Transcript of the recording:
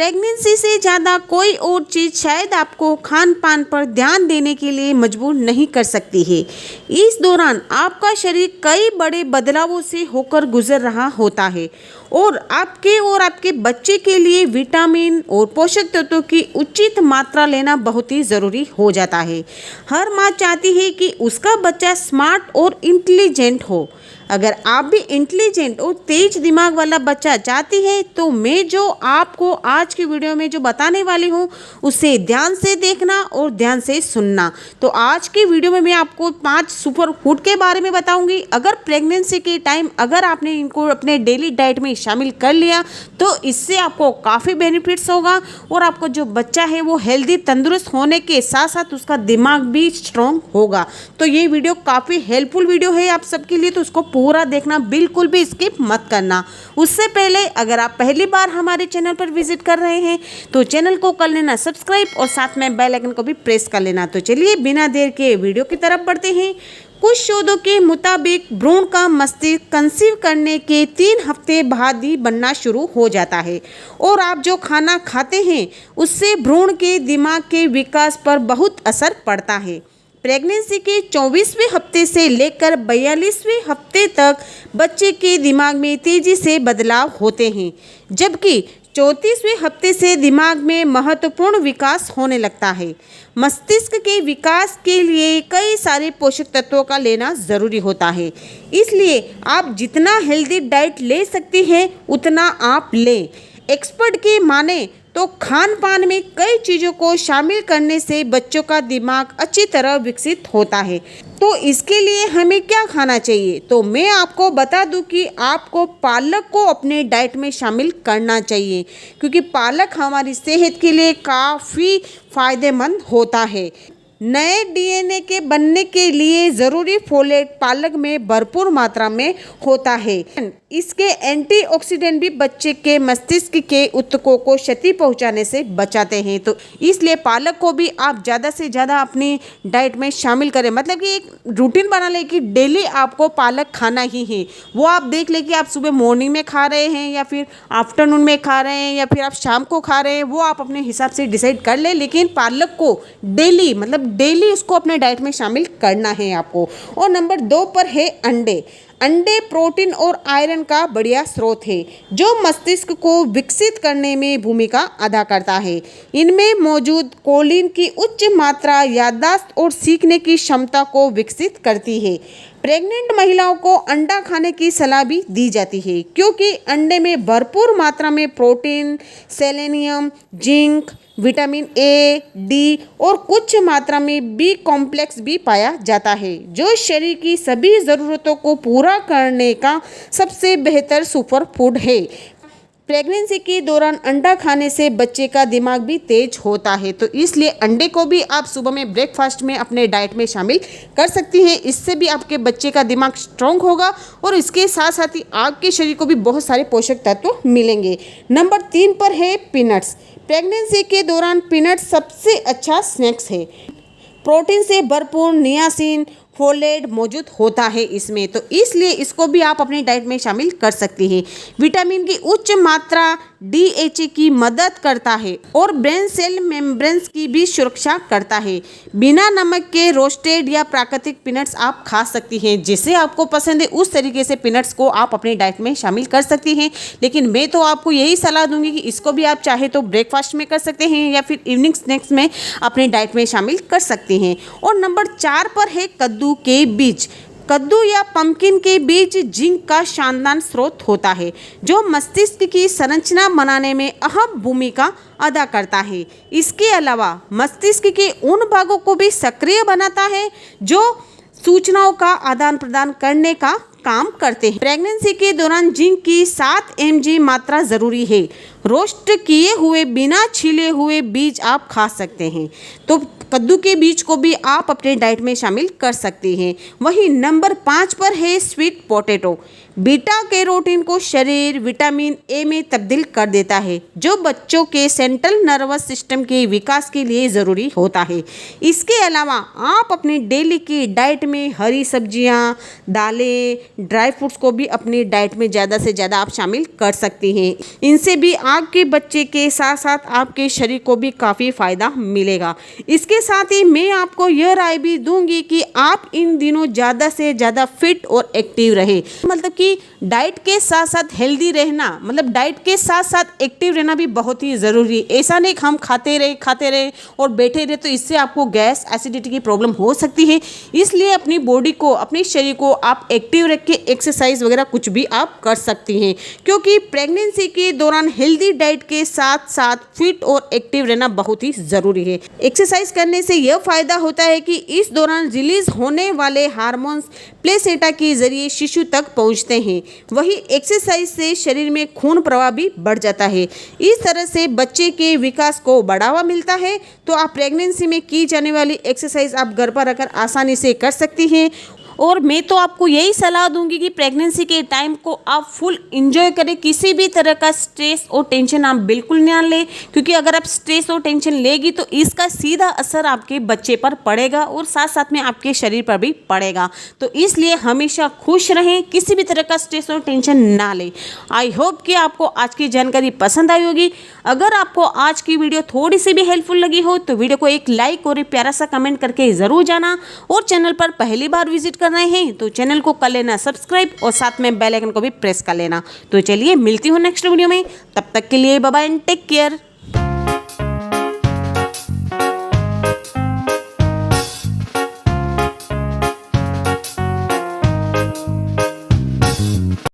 Pregnancy से ज़्यादा कोई और चीज़ शायद आपको खान पान पर ध्यान देने के लिए मजबूर नहीं कर सकती है। इस दौरान आपका शरीर कई बड़े बदलावों से होकर गुजर रहा होता है और आपके बच्चे के लिए विटामिन और पोषक तत्वों की उचित मात्रा लेना बहुत ही ज़रूरी हो जाता है। हर माँ चाहती है कि उसका बच्चा स्मार्ट और इंटेलिजेंट हो। अगर आप भी इंटेलिजेंट और तेज दिमाग वाला बच्चा चाहती है तो मैं जो आपको आज की वीडियो में जो बताने वाली हूँ उसे ध्यान से देखना और ध्यान से सुनना। तो आज की वीडियो में मैं आपको 5 सुपर फूड के बारे में बताऊंगी। अगर प्रेगनेंसी के टाइम अगर आपने इनको अपने डेली डाइट में शामिल कर लिया तो इससे आपको काफ़ी बेनिफिट्स होगा और आपको जो बच्चा है वो हेल्दी तंदुरुस्त होने के साथ साथ उसका दिमाग भी स्ट्रॉन्ग होगा। तो ये वीडियो काफ़ी हेल्पफुल वीडियो है आप सबके लिए, तो उसको पूरा देखना, बिल्कुल भी स्किप मत करना। उससे पहले अगर आप पहली बार हमारे चैनल पर विजिट कर रहे हैं तो चैनल को कर लेना सब्सक्राइब और साथ में बेल आइकन को भी प्रेस कर लेना। तो चलिए बिना देर के वीडियो की तरफ बढ़ते हैं। कुछ शोधों के मुताबिक भ्रूण का मस्तिष्क कंसीव करने के 3 हफ्ते बाद ही बनना शुरू हो जाता है और आप जो खाना खाते हैं उससे भ्रूण के दिमाग के विकास पर बहुत असर पड़ता है। प्रेगनेंसी के 24वें हफ्ते से लेकर 42वें हफ्ते तक बच्चे के दिमाग में तेजी से बदलाव होते हैं, जबकि 34वें हफ्ते से दिमाग में महत्वपूर्ण विकास होने लगता है। मस्तिष्क के विकास के लिए कई सारे पोषक तत्वों का लेना ज़रूरी होता है, इसलिए आप जितना हेल्दी डाइट ले सकती हैं उतना आप लें। एक्सपर्ट की माने तो खान पान में कई चीज़ों को शामिल करने से बच्चों का दिमाग अच्छी तरह विकसित होता है। तो इसके लिए हमें क्या खाना चाहिए? तो मैं आपको बता दूं कि आपको पालक को अपने डाइट में शामिल करना चाहिए, क्योंकि पालक हमारी सेहत के लिए काफ़ी फायदेमंद होता है। नए डीएनए के बनने के लिए ज़रूरी फोलेट पालक में भरपूर मात्रा में होता है। इसके एंटीऑक्सीडेंट भी बच्चे के मस्तिष्क के ऊतकों को क्षति पहुंचाने से बचाते हैं। तो इसलिए पालक को भी आप ज़्यादा से ज़्यादा अपनी डाइट में शामिल करें, मतलब कि एक रूटीन बना लें कि डेली आपको पालक खाना ही है। वो आप देख लें कि आप सुबह मॉर्निंग में खा रहे हैं या फिर आफ्टरनून में खा रहे हैं या फिर आप शाम को खा रहे हैं, वो आप अपने हिसाब से डिसाइड कर लें, लेकिन पालक को डेली डेली उसको अपने डाइट में शामिल करना है आपको। और नंबर 2 पर है अंडे। अंडे प्रोटीन और आयरन का बढ़िया स्रोत है जो मस्तिष्क को विकसित करने में भूमिका अदा करता है। इनमें मौजूद कोलिन की उच्च मात्रा याददाश्त और सीखने की क्षमता को विकसित करती है। प्रेग्नेंट महिलाओं को अंडा खाने की सलाह भी दी जाती है, क्योंकि अंडे में भरपूर मात्रा में protein, selenium, zinc, vitamin A, D और कुछ मात्रा में बी कॉम्प्लेक्स भी पाया जाता है, जो शरीर की सभी ज़रूरतों को पूरा करने का सबसे बेहतर सुपर फूड है। प्रेगनेंसी के दौरान अंडा खाने से बच्चे का दिमाग भी तेज होता है, तो इसलिए अंडे को भी आप सुबह में ब्रेकफास्ट में अपने डाइट में शामिल कर सकती हैं। इससे भी आपके बच्चे का दिमाग स्ट्रॉन्ग होगा और इसके साथ साथ ही आपके शरीर को भी बहुत सारे पोषक तत्व मिलेंगे। नंबर 3 पर है पीनट्स। प्रेगनेंसी के दौरान पीनट्स सबसे अच्छा स्नैक्स है। प्रोटीन से भरपूर नियासिन, फोलेट मौजूद होता है इसमें, तो इसलिए इसको भी आप अपनी डाइट में शामिल कर सकती हैं। विटामिन की उच्च मात्रा डीएचए की मदद करता है और ब्रेन सेल मेम्ब्रेन्स की भी सुरक्षा करता है। बिना नमक के रोस्टेड या प्राकृतिक पीनट्स आप खा सकती हैं, जिसे आपको पसंद है उस तरीके से पीनट्स को आप अपने डाइट में शामिल कर सकती हैं। लेकिन मैं तो आपको यही सलाह दूंगी कि इसको भी आप चाहे तो ब्रेकफास्ट में कर सकते हैं या फिर इवनिंग स्नैक्स में अपने डाइट में शामिल कर सकते हैं। और नंबर 4 पर है कद्दू के बीज। कद्दू या पंपकिन के बीज जिंक का शानदार स्रोत होता है, जो मस्तिष्क की संरचना बनाने में अहम भूमिका अदा करता है। इसके अलावा मस्तिष्क के उन भागों को भी सक्रिय बनाता है जो सूचनाओं का आदान प्रदान करने का काम करते हैं। प्रेगनेंसी के दौरान जिंक की 7 mg मात्रा ज़रूरी है। रोस्ट किए हुए बिना छिले हुए बीज आप खा सकते हैं, तो कद्दू के बीज को भी आप अपने डाइट में शामिल कर सकते हैं। वहीं नंबर 5 पर है स्वीट पोटैटो। बीटा कैरोटीन को शरीर विटामिन ए में तब्दील कर देता है, जो बच्चों के सेंट्रल नर्वस सिस्टम के विकास के लिए ज़रूरी होता है। इसके अलावा आप अपने डेली की डाइट में हरी सब्जियां, दालें, ड्राई फ्रूट्स को भी अपनी डाइट में ज़्यादा से ज़्यादा आप शामिल कर सकती हैं। इनसे भी आपके बच्चे के साथ साथ आपके शरीर को भी काफ़ी फ़ायदा मिलेगा। इसके साथ ही मैं आपको यह राय भी दूंगी कि आप इन दिनों ज़्यादा से ज़्यादा फिट और एक्टिव रहे। मतलब कि डाइट के साथ साथ हेल्दी रहना, मतलब डाइट के साथ साथ एक्टिव रहना भी बहुत ही ज़रूरी है। ऐसा नहीं कि हम खाते रहे और बैठे रहे, तो इससे आपको गैस एसिडिटी की प्रॉब्लम हो सकती है। इसलिए अपनी बॉडी को, अपने शरीर को आप एक्टिव रख के एक्सरसाइज वगैरह कुछ भी आप कर सकती हैं, क्योंकि प्रेगनेंसी के दौरान हेल्दी डाइट के साथ साथ फिट और एक्टिव रहना बहुत ही ज़रूरी है। एक्सरसाइज करने से यह फ़ायदा होता है कि इस दौरान रिलीज होने वाले हार्मोन्स प्लेसेंटा के जरिए शिशु तक पहुंचते हैं। वही एक्सरसाइज से शरीर में खून प्रवाह भी बढ़ जाता है। इस तरह से बच्चे के विकास को बढ़ावा मिलता है। तो आप प्रेगनेंसी में की जाने वाली एक्सरसाइज आप घर पर रखकर आसानी से कर सकती हैं। और मैं तो आपको यही सलाह दूंगी कि प्रेगनेंसी के टाइम को आप फुल एंजॉय करें। किसी भी तरह का स्ट्रेस और टेंशन आप बिल्कुल ना लें, क्योंकि अगर आप स्ट्रेस और टेंशन लेगी तो इसका सीधा असर आपके बच्चे पर पड़ेगा और साथ साथ में आपके शरीर पर भी पड़ेगा। तो इसलिए हमेशा खुश रहें, किसी भी तरह का स्ट्रेस और टेंशन ना लें। आई होप कि आपको आज की जानकारी पसंद आई होगी। अगर आपको आज की वीडियो थोड़ी सी भी हेल्पफुल लगी हो तो वीडियो को एक लाइक और एक प्यारा सा कमेंट करके ज़रूर जाना। और चैनल पर पहली बार विजिट कर रहे हैं तो चैनल को कर लेना सब्सक्राइब और साथ में बेल आइकन को भी प्रेस कर लेना। तो चलिए मिलती हूँ नेक्स्ट वीडियो में, तब तक के लिए bye bye and take care.